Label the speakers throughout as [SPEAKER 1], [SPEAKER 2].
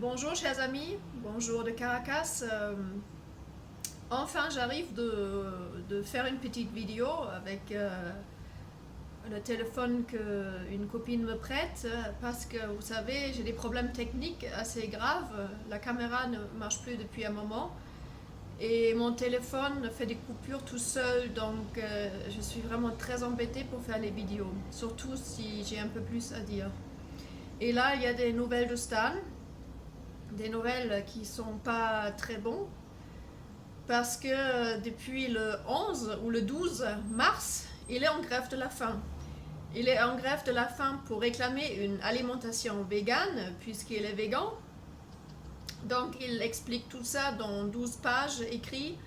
[SPEAKER 1] Bonjour chers amis, bonjour de Caracas. Enfin j'arrive de faire une petite vidéo avec le téléphone qu'une copine me prête parce que vous savez j'ai des problèmes techniques assez graves. La caméra ne marche plus depuis un moment et mon téléphone fait des coupures tout seul, donc je suis vraiment très embêtée pour faire les vidéos, surtout si j'ai un peu plus à dire. Et là il y a des nouvelles de Stan, des nouvelles qui sont pas très bonnes parce que depuis le 11 ou le 12 mars, il est en grève de la faim. Il est en grève de la faim pour réclamer une alimentation végane puisqu'il est végan. Donc il explique tout ça dans 12 pages écrites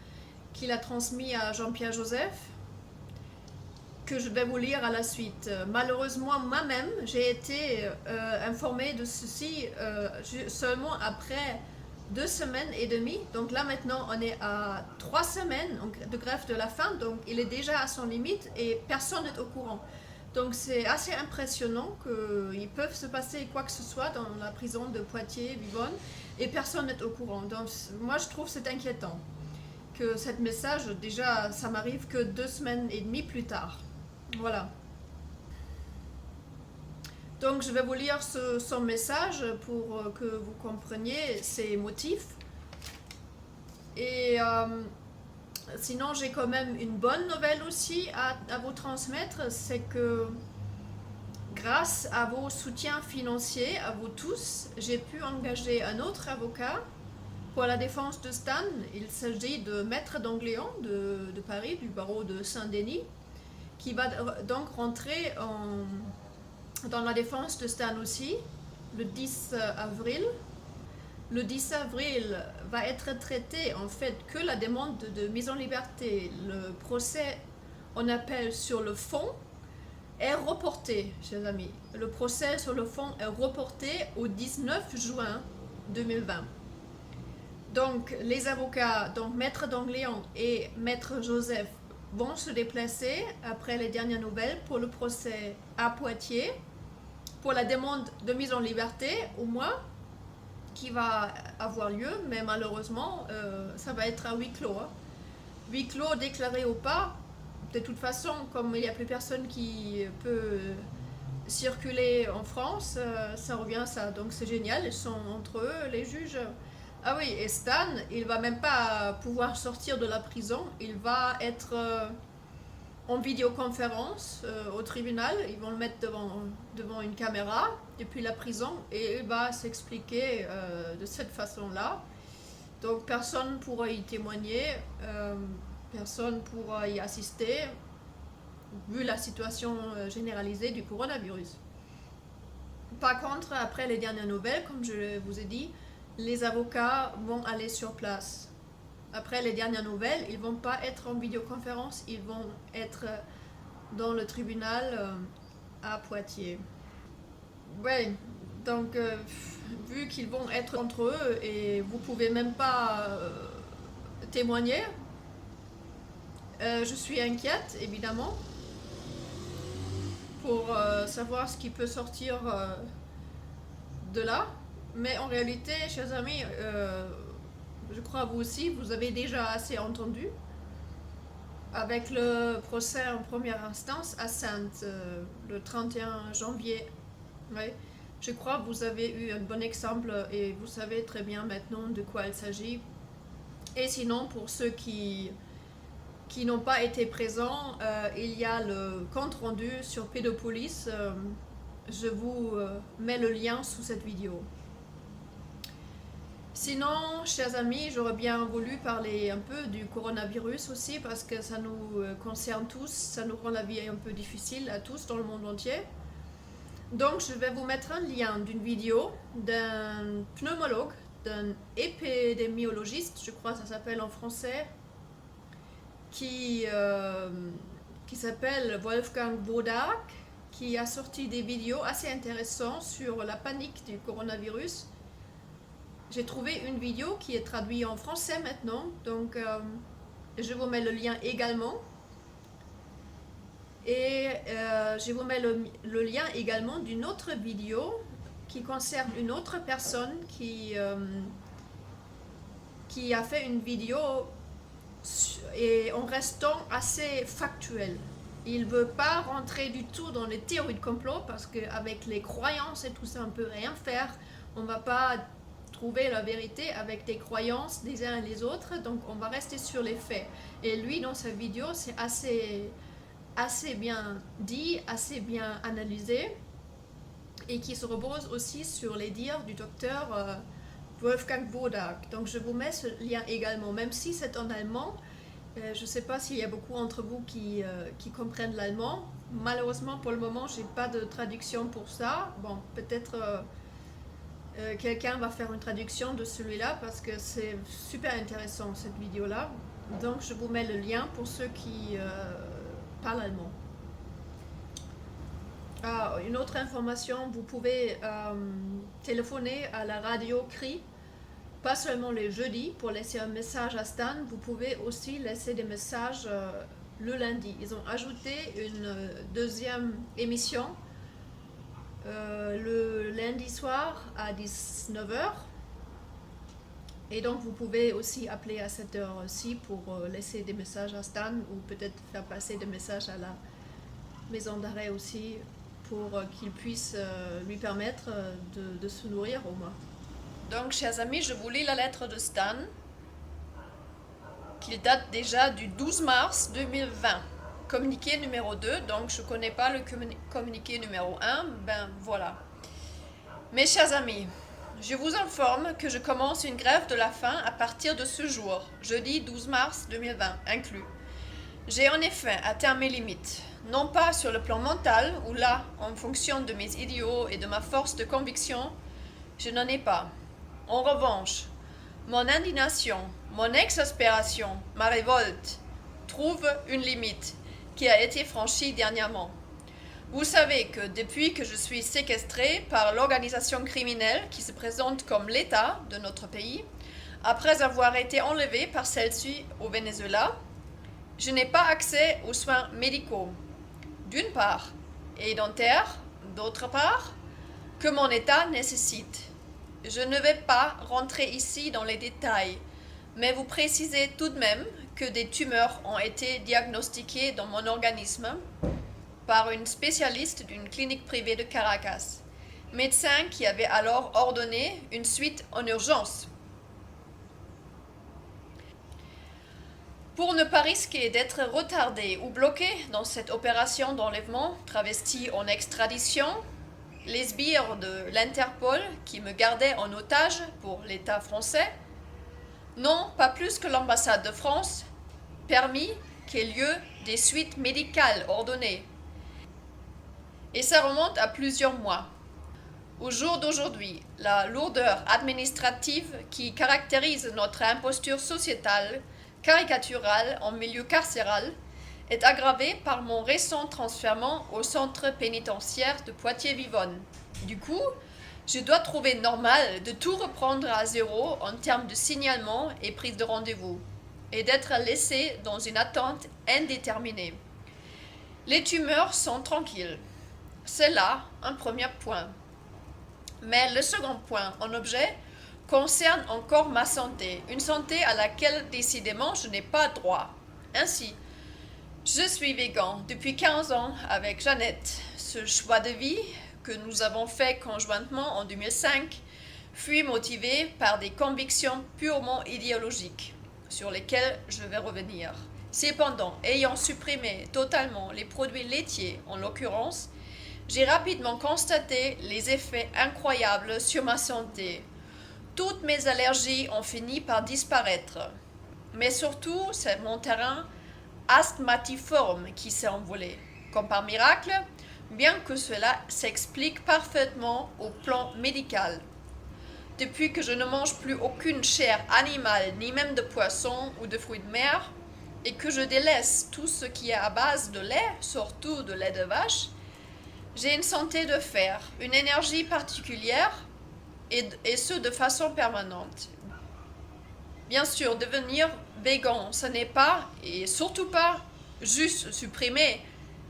[SPEAKER 1] qu'il a transmis à Jean-Pierre Joseph, que je vais vous lire à la suite. Malheureusement, moi-même, j'ai été informée de ceci seulement après 2 semaines et demie. Donc là maintenant, on est à 3 semaines de grève de la faim, donc il est déjà à son limite et personne n'est au courant. Donc c'est assez impressionnant qu'il peut se passer quoi que ce soit dans la prison de Poitiers, Vivonne, et personne n'est au courant. Donc moi je trouve c'est inquiétant que ce message, déjà ça m'arrive que 2 semaines et demie plus tard. Voilà. Donc je vais vous lire son message pour que vous compreniez ses motifs. Et sinon j'ai quand même une bonne nouvelle aussi à vous transmettre, c'est que grâce à vos soutiens financiers, à vous tous, j'ai pu engager un autre avocat pour la défense de Stan. Il s'agit de Maître d'Angléon de Paris, du barreau de Saint-Denis, qui va donc rentrer dans la défense de Stan aussi, le 10 avril. Le 10 avril va être traité en fait que la demande de mise en liberté. Le procès en appel sur le fond est reporté, chers amis. Le procès sur le fond est reporté au 19 juin 2020. Donc les avocats, donc Maître d'Angléon et Maître Joseph, vont se déplacer après les dernières nouvelles pour le procès à Poitiers, pour la demande de mise en liberté au moins, qui va avoir lieu, mais malheureusement ça va être à huis clos. Huis clos déclaré ou pas, de toute façon, comme il n'y a plus personne qui peut circuler en France, ça revient à ça. Donc c'est génial, ils sont entre eux, les juges. Ah oui, et Stan, il va même pas pouvoir sortir de la prison, il va être en vidéoconférence au tribunal, ils vont le mettre devant une caméra depuis la prison et il va s'expliquer de cette façon-là. Donc personne ne pourra y témoigner, personne ne pourra y assister, vu la situation généralisée du coronavirus. Par contre, après les dernières nouvelles, comme je vous ai dit, les avocats vont aller sur place. Après les dernières nouvelles, ils ne vont pas être en vidéoconférence, ils vont être dans le tribunal à Poitiers. Ouais, donc vu qu'ils vont être entre eux et vous pouvez même pas témoigner, je suis inquiète évidemment pour savoir ce qui peut sortir de là. Mais en réalité, chers amis, je crois vous aussi, vous avez déjà assez entendu avec le procès en première instance à Saintes le 31 janvier. Ouais. Je crois que vous avez eu un bon exemple et vous savez très bien maintenant de quoi il s'agit. Et sinon, pour ceux qui n'ont pas été présents, il y a le compte rendu sur Pédopolis. Je vous mets le lien sous cette vidéo. Sinon, chers amis, j'aurais bien voulu parler un peu du coronavirus aussi parce que ça nous concerne tous, ça nous rend la vie un peu difficile à tous dans le monde entier. Donc je vais vous mettre un lien d'une vidéo d'un pneumologue, d'un épidémiologiste, je crois que ça s'appelle en français, qui s'appelle Wolfgang Wodak, qui a sorti des vidéos assez intéressantes sur la panique du coronavirus. J'ai trouvé une vidéo qui est traduite en français maintenant, donc je vous mets le lien également. Et je vous mets le lien également d'une autre vidéo qui concerne une autre personne qui a fait une vidéo et en restant assez factuel. Il ne veut pas rentrer du tout dans les théories de complot parce qu'avec les croyances et tout ça, on ne peut rien faire. On ne va pas trouver la vérité avec des croyances des uns et des autres, donc on va rester sur les faits. Et lui, dans sa vidéo, c'est assez bien dit, assez bien analysé, et qui se repose aussi sur les dires du docteur Wolfgang Bodak. Donc je vous mets ce lien également, même si c'est en allemand. Je ne sais pas s'il y a beaucoup d'entre vous qui comprennent l'allemand. Malheureusement, pour le moment, je n'ai pas de traduction pour ça. Bon, peut-être quelqu'un va faire une traduction de celui-là parce que c'est super intéressant cette vidéo-là. Donc, je vous mets le lien pour ceux qui parlent allemand. Une autre information, vous pouvez téléphoner à la radio CRI. Pas seulement les jeudis pour laisser un message à Stan, vous pouvez aussi laisser des messages le lundi. Ils ont ajouté une deuxième émission le lundi soir à 19h. Et donc vous pouvez aussi appeler à cette heure-ci pour laisser des messages à Stan ou peut-être faire passer des messages à la maison d'arrêt aussi pour qu'il puisse lui permettre de se nourrir au moins. Donc, chers amis, je vous lis la lettre de Stan, qui date déjà du 12 mars 2020. Communiqué numéro 2, donc je ne connais pas le communiqué numéro 1, ben voilà. Mes chers amis, je vous informe que je commence une grève de la faim à partir de ce jour, jeudi 12 mars 2020 inclus. J'ai en effet atteint mes limites, non pas sur le plan mental, où là, en fonction de mes idéaux et de ma force de conviction, je n'en ai pas. En revanche, mon indignation, mon exaspération, ma révolte trouve une limite qui a été franchie dernièrement. Vous savez que depuis que je suis séquestrée par l'organisation criminelle qui se présente comme l'État de notre pays, après avoir été enlevée par celle-ci au Venezuela, je n'ai pas accès aux soins médicaux, d'une part, et dentaires, d'autre part, que mon état nécessite. Je ne vais pas rentrer ici dans les détails, mais vous précisez tout de même que des tumeurs ont été diagnostiquées dans mon organisme par une spécialiste d'une clinique privée de Caracas, médecin qui avait alors ordonné une suite en urgence. Pour ne pas risquer d'être retardé ou bloqué dans cette opération d'enlèvement travestie en extradition, les sbires de l'Interpol, qui me gardaient en otage pour l'État français, n'ont, pas plus que l'ambassade de France, permis qu'aient lieu des suites médicales ordonnées. Et ça remonte à plusieurs mois. Au jour d'aujourd'hui, la lourdeur administrative qui caractérise notre imposture sociétale, caricaturale en milieu carcéral, est aggravée par mon récent transfèrement au centre pénitentiaire de Poitiers-Vivonne. Du coup, je dois trouver normal de tout reprendre à zéro en termes de signalement et prise de rendez-vous, et d'être laissé dans une attente indéterminée. Les tumeurs sont tranquilles. C'est là un premier point. Mais le second point en objet concerne encore ma santé, une santé à laquelle décidément je n'ai pas droit. Ainsi, je suis végan depuis 15 ans avec Jeannette. Ce choix de vie que nous avons fait conjointement en 2005 fut motivé par des convictions purement idéologiques sur lesquelles je vais revenir. Cependant, ayant supprimé totalement les produits laitiers en l'occurrence, j'ai rapidement constaté les effets incroyables sur ma santé. Toutes mes allergies ont fini par disparaître. Mais surtout, c'est mon terrain asthmatiforme qui s'est envolé. Comme par miracle, bien que cela s'explique parfaitement au plan médical. Depuis que je ne mange plus aucune chair animale, ni même de poisson ou de fruits de mer, et que je délaisse tout ce qui est à base de lait, surtout de lait de vache, j'ai une santé de fer, une énergie particulière, et ce de façon permanente. Bien sûr, devenir végan, ce n'est pas, et surtout pas, juste supprimer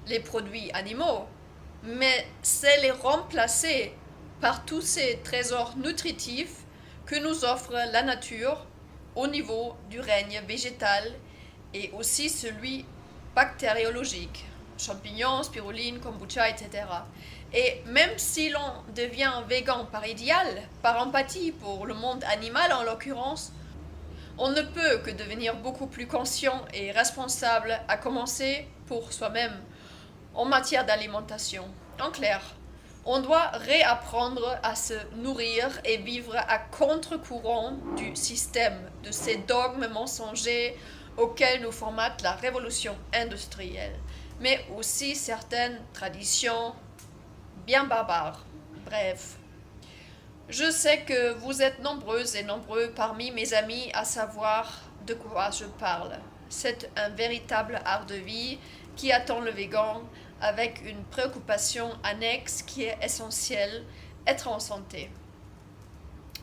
[SPEAKER 1] les produits animaux, mais c'est les remplacer par tous ces trésors nutritifs que nous offre la nature au niveau du règne végétal et aussi celui bactériologique, champignons, spiruline, kombucha, etc. Et même si l'on devient végan par idéal, par empathie pour le monde animal en l'occurrence, on ne peut que devenir beaucoup plus conscient et responsable, à commencer pour soi-même en matière d'alimentation. En clair, on doit réapprendre à se nourrir et vivre à contre-courant du système, de ces dogmes mensongers auxquels nous formate la révolution industrielle, mais aussi certaines traditions bien barbares. Bref, je sais que vous êtes nombreuses et nombreux parmi mes amis à savoir de quoi je parle. C'est un véritable art de vie qui attend le végan avec une préoccupation annexe qui est essentielle, être en santé.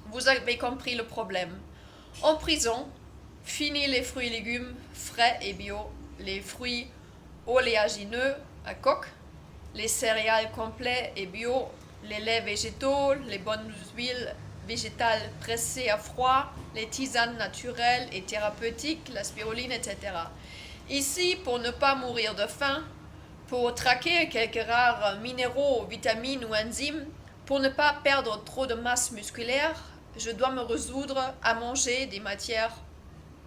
[SPEAKER 1] Vous avez compris le problème. En prison, fini les fruits et légumes frais et bio, les fruits oléagineux à coque, les céréales complets et bio, les laits végétaux, les bonnes huiles végétales pressées à froid, les tisanes naturelles et thérapeutiques, la spiruline, etc. Ici, pour ne pas mourir de faim, pour traquer quelques rares minéraux, vitamines ou enzymes, pour ne pas perdre trop de masse musculaire, je dois me résoudre à manger des matières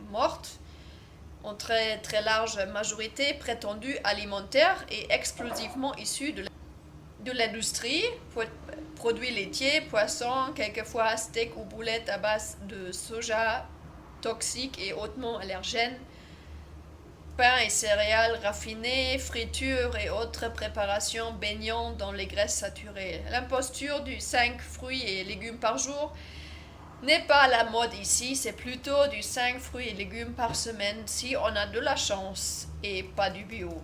[SPEAKER 1] mortes, en très très large majorité prétendues alimentaires et exclusivement issues de l'industrie, produits laitiers, poissons, quelquefois steaks ou boulettes à base de soja toxiques et hautement allergènes, pain et céréales raffinés, fritures et autres préparations baignant dans les graisses saturées. L'imposture du 5 fruits et légumes par jour n'est pas à la mode ici, c'est plutôt du 5 fruits et légumes par semaine si on a de la chance et pas du bio.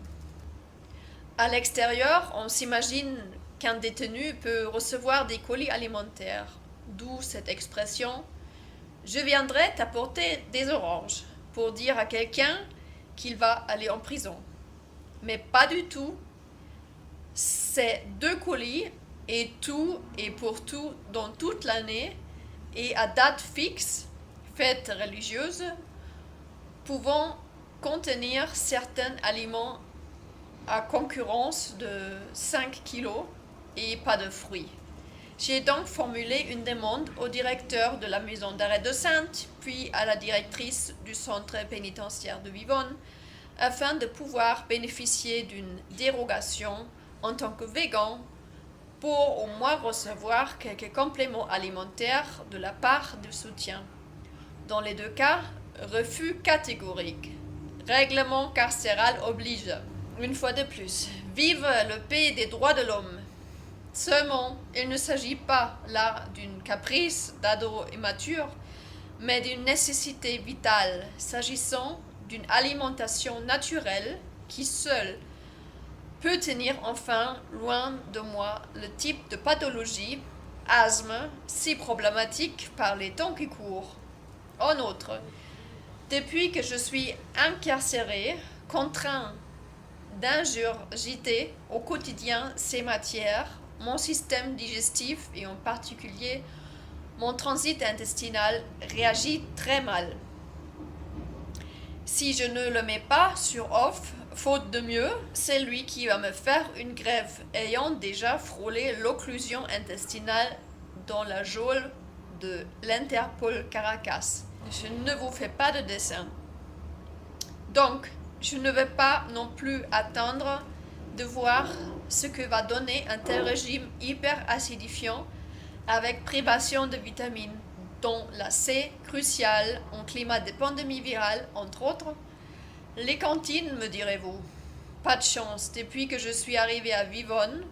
[SPEAKER 1] À l'extérieur, on s'imagine qu'un détenu peut recevoir des colis alimentaires, d'où cette expression « je viendrai t'apporter des oranges » pour dire à quelqu'un qu'il va aller en prison. Mais pas du tout. C'est 2 colis et tout et pour tout dans toute l'année et à date fixe, fêtes religieuses, pouvant contenir certains aliments à concurrence de 5 kilos et pas de fruits. J'ai donc formulé une demande au directeur de la maison d'arrêt de Saintes, puis à la directrice du centre pénitentiaire de Vivonne, afin de pouvoir bénéficier d'une dérogation en tant que végan pour au moins recevoir quelques compléments alimentaires de la part du soutien. Dans les 2 cas, refus catégorique. Règlement carcéral oblige. Une fois de plus, vive le pays des droits de l'homme. Seulement, il ne s'agit pas là d'une caprice d'ado immature, mais d'une nécessité vitale s'agissant d'une alimentation naturelle qui seule peut tenir enfin loin de moi le type de pathologie, asthme, si problématique par les temps qui courent. En outre, depuis que je suis incarcéré, contraint d'ingurgiter au quotidien ces matières, mon système digestif et en particulier mon transit intestinal réagit très mal. Si je ne le mets pas sur off, faute de mieux, c'est lui qui va me faire une grève, ayant déjà frôlé l'occlusion intestinale dans la geôle de l'Interpol Caracas. Je ne vous fais pas de dessin. Donc, je ne vais pas non plus attendre de voir ce que va donner un tel régime hyper acidifiant avec privation de vitamines, dont la C, cruciale en climat de pandémie virale, entre autres. Les cantines, me direz-vous. Pas de chance, depuis que je suis arrivée à Vivonne,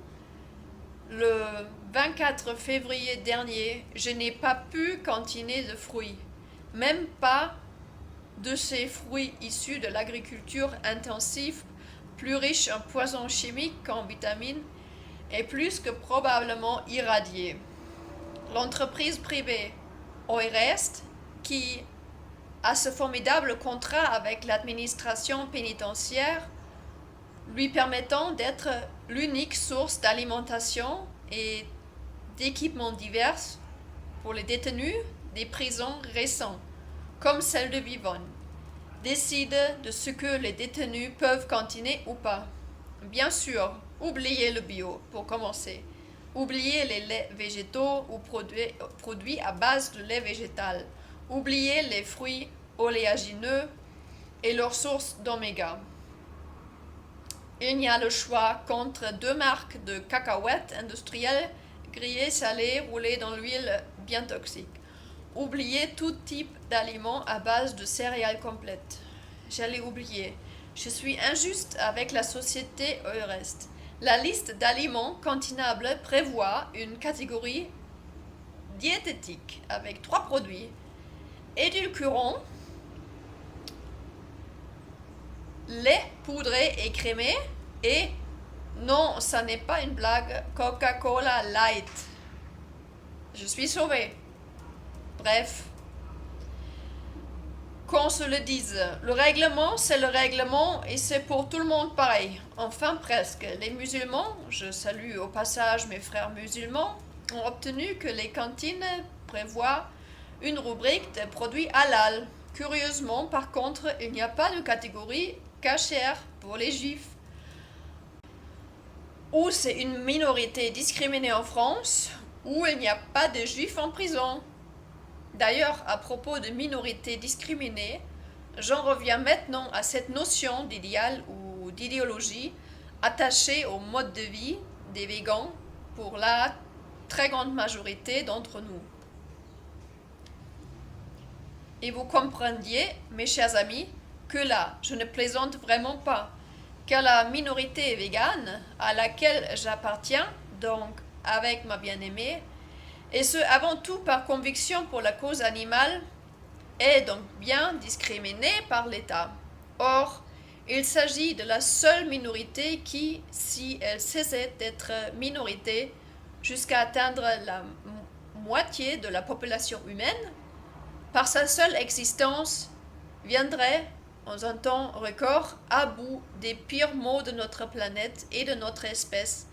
[SPEAKER 1] le 24 février dernier, je n'ai pas pu cantiner de fruits, même pas de ces fruits issus de l'agriculture intensive, plus riches en poisons chimiques qu'en vitamines, et plus que probablement irradiés. L'entreprise privée OIREST, qui a ce formidable contrat avec l'administration pénitentiaire, lui permettant d'être l'unique source d'alimentation et d'équipements divers pour les détenus des prisons récentes, comme celle de Vivonne, décide de ce que les détenus peuvent cantiner ou pas. Bien sûr, oubliez le bio pour commencer. Oubliez les laits végétaux ou produits à base de lait végétal. Oubliez les fruits oléagineux et leurs sources d'oméga. Il y a le choix contre 2 marques de cacahuètes industrielles grillées, salées, roulées dans l'huile bien toxique. Oubliez tout type d'aliments à base de céréales complètes. J'allais oublier. Je suis injuste avec la société au reste. La liste d'aliments cantinables prévoit une catégorie diététique avec 3 produits: édulcorants, lait poudré et crémé et, non, ça n'est pas une blague, Coca-Cola Light. Je suis sauvée. Bref, qu'on se le dise, le règlement, c'est le règlement et c'est pour tout le monde pareil. Enfin presque. Les musulmans, je salue au passage mes frères musulmans, ont obtenu que les cantines prévoient une rubrique de produits halal. Curieusement, par contre, il n'y a pas de catégorie cachère pour les juifs. Ou c'est une minorité discriminée en France, ou il n'y a pas de juifs en prison. D'ailleurs, à propos de minorités discriminées, j'en reviens maintenant à cette notion d'idéal ou d'idéologie attachée au mode de vie des végans pour la très grande majorité d'entre nous. Et vous comprendiez, mes chers amis, que là, je ne plaisante vraiment pas, car la minorité végane à laquelle j'appartiens, donc avec ma bien-aimée, et ce avant tout par conviction pour la cause animale, est donc bien discriminée par l'État. Or, il s'agit de la seule minorité qui, si elle cessait d'être minorité jusqu'à atteindre la moitié de la population humaine, par sa seule existence, viendrait, en un temps record, à bout des pires maux de notre planète et de notre espèce,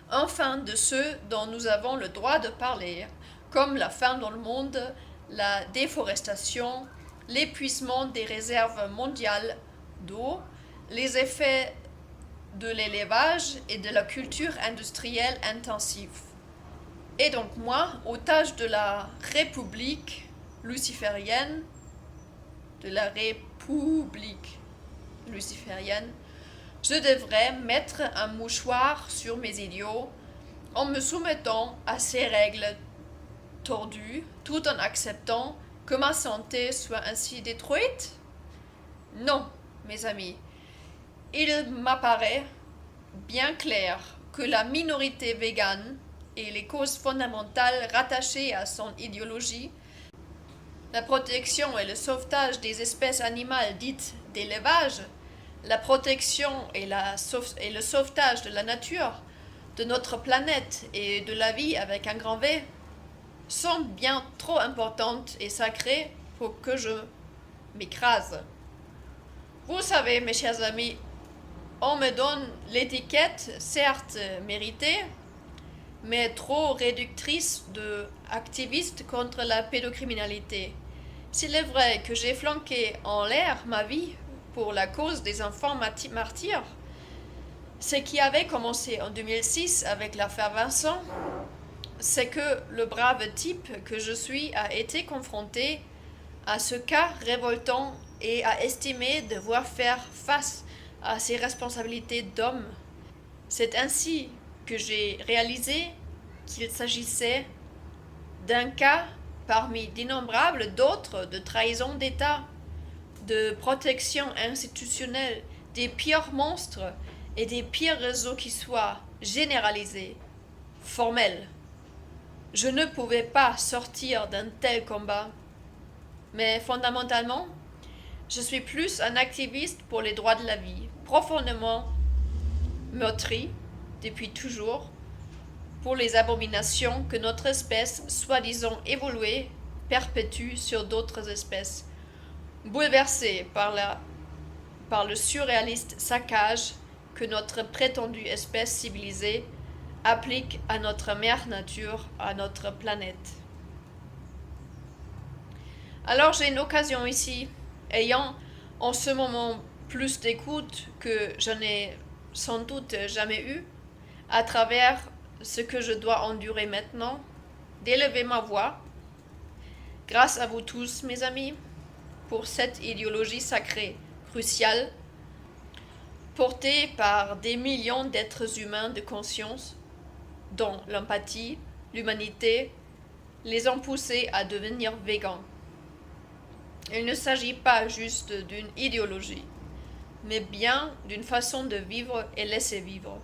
[SPEAKER 1] enfin de ceux dont nous avons le droit de parler, comme la faim dans le monde, la déforestation, l'épuisement des réserves mondiales d'eau, les effets de l'élevage et de la culture industrielle intensive. Et donc moi, otage de la République luciférienne, je devrais mettre un mouchoir sur mes idiots en me soumettant à ces règles tordues, tout en acceptant que ma santé soit ainsi détruite? Non, mes amis. Il m'apparaît bien clair que la minorité végane et les causes fondamentales rattachées à son idéologie, la protection et le sauvetage des espèces animales dites d'élevage, la protection et le sauvetage de la nature, de notre planète et de la vie avec un grand V, sont bien trop importantes et sacrées pour que je m'écrase. Vous savez, mes chers amis, on me donne l'étiquette, certes méritée, mais trop réductrice de activiste contre la pédocriminalité. S'il est vrai que j'ai flanqué en l'air ma vie pour la cause des enfants martyrs, ce qui avait commencé en 2006 avec l'affaire Vincent, c'est que le brave type que je suis a été confronté à ce cas révoltant et a estimé devoir faire face à ses responsabilités d'homme. C'est ainsi que j'ai réalisé qu'il s'agissait d'un cas parmi d'innombrables d'autres de trahison d'État, de protection institutionnelle, des pires monstres et des pires réseaux qui soient généralisés, formels. Je ne pouvais pas sortir d'un tel combat, mais fondamentalement, je suis plus un activiste pour les droits de la vie, profondément meurtri depuis toujours, pour les abominations que notre espèce, soi-disant évoluée, perpétue sur d'autres espèces, bouleversée par le surréaliste saccage que notre prétendue espèce civilisée applique à notre mère nature, à notre planète. Alors j'ai une occasion ici, ayant en ce moment plus d'écoute que je n'ai sans doute jamais eu, à travers ce que je dois endurer maintenant, d'élever ma voix, grâce à vous tous, mes amis, pour cette idéologie sacrée, cruciale, portée par des millions d'êtres humains de conscience, dont l'empathie, l'humanité, les ont poussés à devenir végans. Il ne s'agit pas juste d'une idéologie, mais bien d'une façon de vivre et laisser vivre,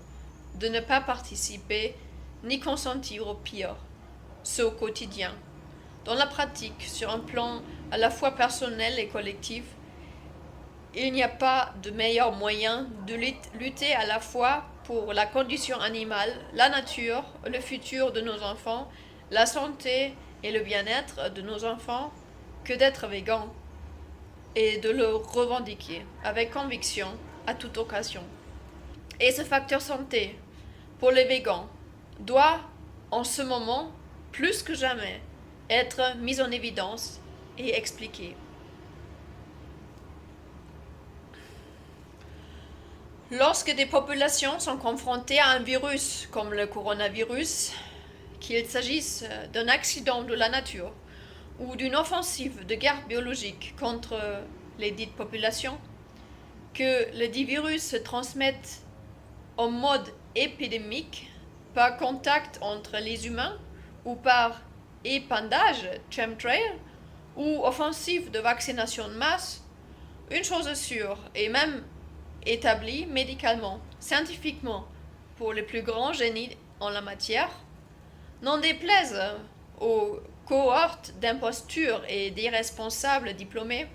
[SPEAKER 1] de ne pas participer ni consentir au pire, ce au quotidien. Dans la pratique, sur un plan à la fois personnel et collectif, il n'y a pas de meilleur moyen de lutter à la fois pour la condition animale, la nature, le futur de nos enfants, la santé et le bien-être de nos enfants que d'être végan et de le revendiquer avec conviction à toute occasion. Et ce facteur santé pour les végans doit en ce moment plus que jamais être mis en évidence et expliqué. Lorsque des populations sont confrontées à un virus comme le coronavirus, qu'il s'agisse d'un accident de la nature ou d'une offensive de guerre biologique contre les dites populations, que le dit virus se transmette en mode épidémique par contact entre les humains ou par épandage, chemtrail, ou offensive de vaccination de masse, une chose est sûre et même établie médicalement, scientifiquement, pour les plus grands génies en la matière, n'en déplaise aux cohortes d'impostures et d'irresponsables diplômés,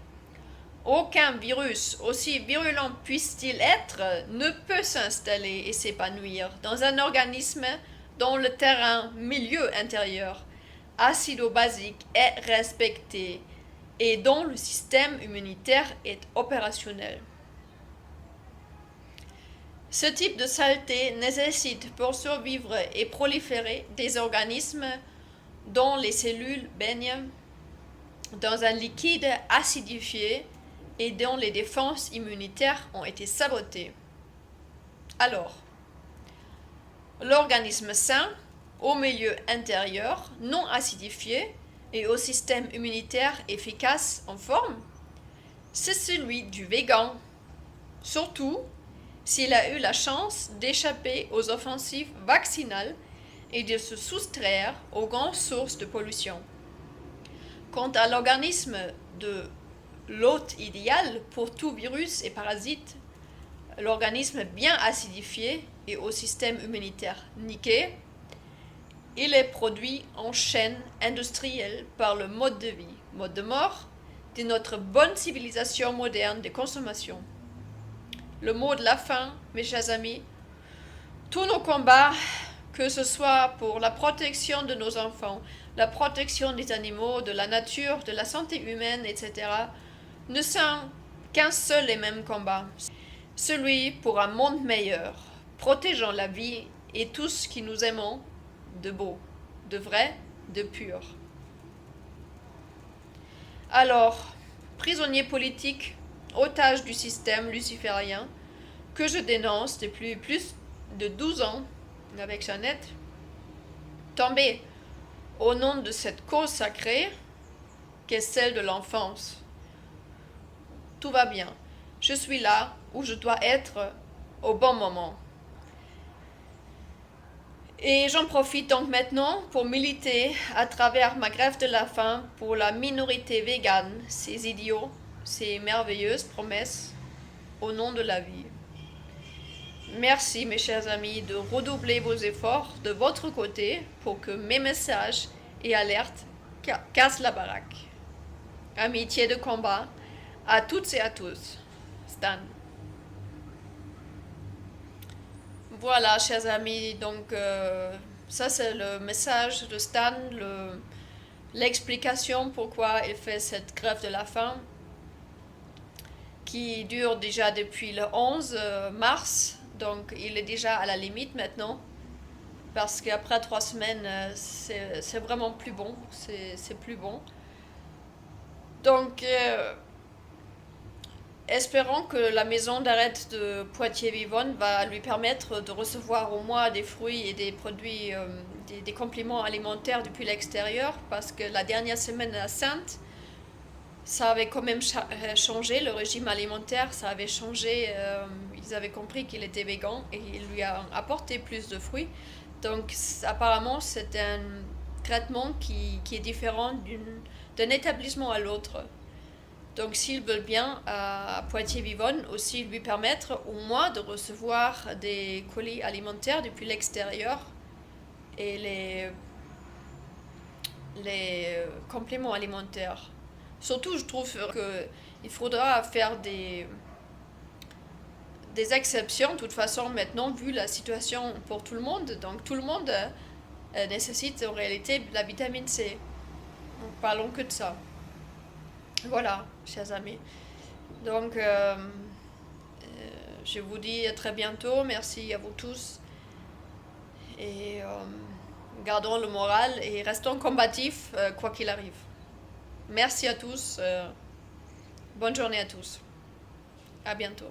[SPEAKER 1] aucun virus, aussi virulent puisse-t-il être, ne peut s'installer et s'épanouir dans un organisme dont le terrain milieu intérieur, acido-basique, est respecté et dont le système immunitaire est opérationnel. Ce type de saleté nécessite pour survivre et proliférer des organismes dont les cellules baignent dans un liquide acidifié et dont les défenses immunitaires ont été sabotées. Alors, l'organisme sain, au milieu intérieur, non acidifié et au système immunitaire efficace en forme, c'est celui du végan, surtout s'il a eu la chance d'échapper aux offensives vaccinales et de se soustraire aux grandes sources de pollution. Quant à l'organisme de l'hôte idéal pour tout virus et parasite, l'organisme bien acidifié et au système immunitaire niqué, il est produit en chaîne industrielle par le mode de vie, mode de mort, de notre bonne civilisation moderne de consommation. Le mot de la fin, mes chers amis, tous nos combats, que ce soit pour la protection de nos enfants, la protection des animaux, de la nature, de la santé humaine, etc., ne sont qu'un seul et même combat, celui pour un monde meilleur, protégeant la vie et tout ce que nous aimons de beau, de vrai, de pur. Alors, prisonniers politiques, otages du système luciférien, que je dénonce depuis plus de 12 ans avec Jeannette, tombés au nom de cette cause sacrée qu'est celle de l'enfance. Tout va bien. Je suis là où je dois être au bon moment. Et j'en profite donc maintenant pour militer à travers ma grève de la faim pour la minorité végane, ces idiots, ces merveilleuses promesses au nom de la vie. Merci mes chers amis de redoubler vos efforts de votre côté pour que mes messages et alertes cassent la baraque. Amitié de combat à toutes et à tous. Stan. Voilà, chers amis, donc ça c'est le message de Stan, l'explication pourquoi il fait cette grève de la faim qui dure déjà depuis le 11 mars, donc il est déjà à la limite maintenant. parce qu'après 3 semaines, c'est vraiment plus bon. C'est plus bon. Donc, espérons que la maison d'arrêt de Poitiers-Vivonne va lui permettre de recevoir au moins des fruits et des produits, des compléments alimentaires depuis l'extérieur, parce que la dernière semaine à Sainte, ça avait quand même changé, le régime alimentaire, ça avait changé, ils avaient compris qu'il était végan et il lui a apporté plus de fruits. Donc apparemment c'est un traitement qui est différent d'un établissement à l'autre. Donc s'ils veulent bien à Poitiers-Vivonne aussi lui permettre au moins de recevoir des colis alimentaires depuis l'extérieur et les compléments alimentaires. Surtout, je trouve qu'il faudra faire des exceptions, de toute façon, maintenant, vu la situation pour tout le monde. Donc, tout le monde nécessite en réalité de la vitamine C. Donc, parlons que de ça. Voilà, chers amis. Donc, je vous dis à très bientôt. Merci à vous tous. Et gardons le moral et restons combatifs, quoi qu'il arrive. Merci à tous. Bonne journée à tous. À bientôt.